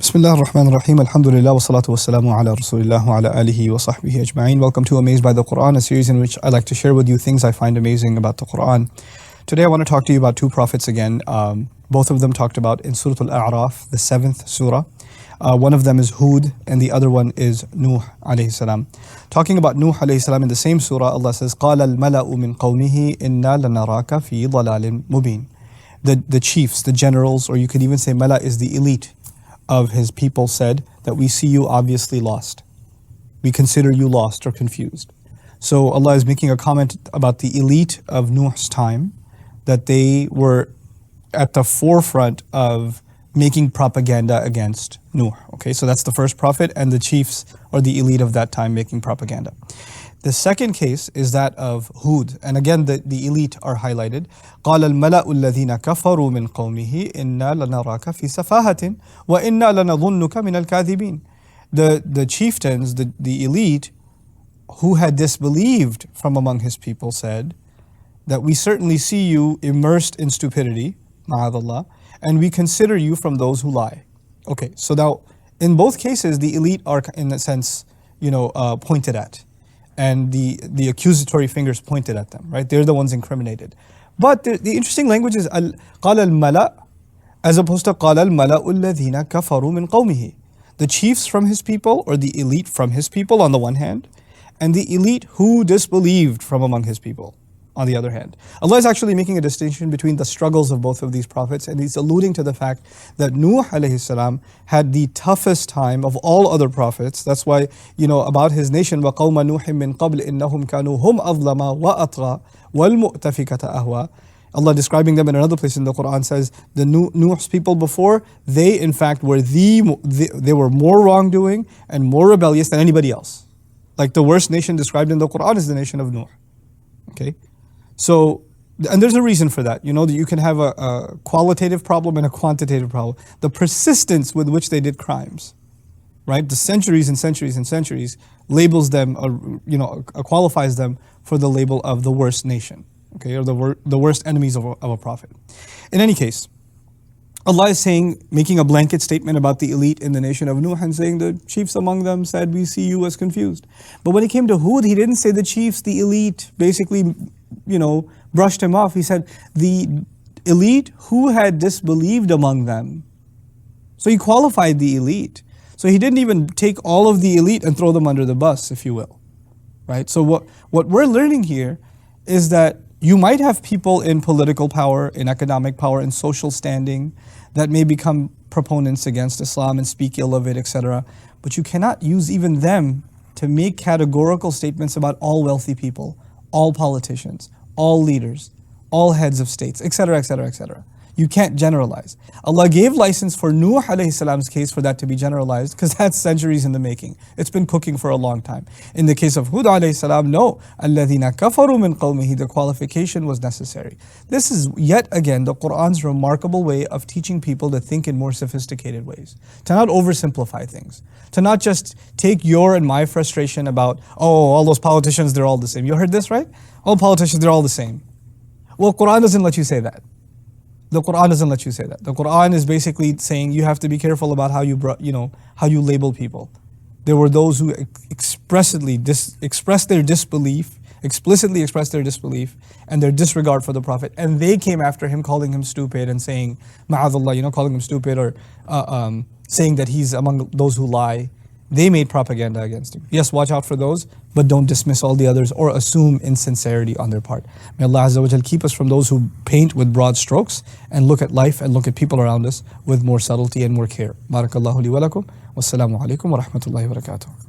Bismillah ar-Rahman ar-Rahim. Alhamdulillah wa salatu wa salamu ala Rasulillah wa ala alihi wa sahbihi ajma'in. Welcome to Amazed by the Quran, a series in which I like to share with you things I find amazing about the Quran. Today I want to talk to you about two prophets again. Both of them talked about in Surah Al-A'raf, the 7th surah. One of them is Hud and the other one is Nuh alayhi salam. Talking about Nuh alayhi salam in the same surah, Allah says, قَالَ الْمَلَأُ مِنْ قَوْمِهِ إِنَّا لَنَرَاكَ فِي ضَلَالٍ مُبِينٍ. The chiefs, the generals, or you could even say Mala is the elite of his people, said that we see you obviously lost. We consider you lost or confused. So Allah is making a comment about the elite of Nuh's time, that they were at the forefront of making propaganda against Nuh. Okay, so that's the first prophet and the chiefs or the elite of that time making propaganda. The second case is that of Hud, and again the elite are highlighted. قَالَ الْمَلَأُ الَّذِينَ كَفَرُوا مِنْ قَوْمِهِ إِنَّا لَنَرَاكَ فِي سَفَاهَةٍ وَإِنَّا لَنَظُنُّكَ مِنَ الْكَاذِبِينَ. The chieftains, the elite, who had disbelieved from among his people, said that we certainly see you immersed in stupidity, ma'adallah, and we consider you from those who lie. Okay, so now in both cases the elite are in a sense, pointed at. And the accusatory fingers pointed at them, right? They're the ones incriminated. But the interesting language is قَالَ الْمَلَأ as opposed to قَالَ الْمَلَأُ الَّذِينَ كَفَرُوا مِنْ قَوْمِهِ. The chiefs from his people, or the elite from his people on the one hand, and the elite who disbelieved from among his people on the other hand. Allah is actually making a distinction between the struggles of both of these prophets, and He's alluding to the fact that Nuh alayhi salam had the toughest time of all other prophets. That's why, about his nation, وَقَوْمَ نُوحٍ مِّن قَبْلِ إِنَّهُمْ كَانُوا هُمْ أَظْلَمَ وَأَطْغَى وَالْمُؤْتَفِكَةَ أَهْوَى. Allah describing them in another place in the Quran says, the Nuh's people before, they in fact were they were more wrongdoing and more rebellious than anybody else. Like the worst nation described in the Quran is the nation of Nuh. Okay? So, and there's a reason for that. That you can have a qualitative problem and a quantitative problem. The persistence with which they did crimes, right? The centuries and centuries and centuries labels them, qualifies them for the label of the worst nation, okay, or the worst enemies of a prophet. In any case, Allah is making a blanket statement about the elite in the nation of Nuh and saying the chiefs among them said, we see you as confused. But when it came to Hud, he didn't say the chiefs, the elite, basically, brushed him off. He said, the elite who had disbelieved among them. So he qualified the elite. So he didn't even take all of the elite and throw them under the bus, if you will. Right? So what we're learning here is that you might have people in political power, in economic power, in social standing that may become proponents against Islam and speak ill of it, etc. But you cannot use even them to make categorical statements about all wealthy people, all politicians, all leaders, all heads of states, etc., etc., etc. You can't generalize. Allah gave license for Nuh alayhi salam's case for that to be generalized because that's centuries in the making. It's been cooking for a long time. In the case of Hud alayhi salam, no. الَّذِينَ كَفَرُوا مِنْ قَوْمِهِ. The qualification was necessary. This is yet again the Quran's remarkable way of teaching people to think in more sophisticated ways. To not oversimplify things. To not just take your and my frustration about, all those politicians, they're all the same. You heard this, right? All politicians, they're all the same. Well, Quran doesn't let you say that. The Quran doesn't let you say that. The Quran is basically saying you have to be careful about how you label people. There were those who explicitly expressed their disbelief and their disregard for the Prophet, and they came after him, calling him stupid and saying, ma'adallah, calling him stupid, or saying that he's among those who lie. They made propaganda against him. Yes, watch out for those, but don't dismiss all the others or assume insincerity on their part. May Allah Azza wa Jal keep us from those who paint with broad strokes and look at life and look at people around us with more subtlety and more care. Barakallahu li wa lakum. Wassalamu alaikum wa rahmatullahi wa barakatuh.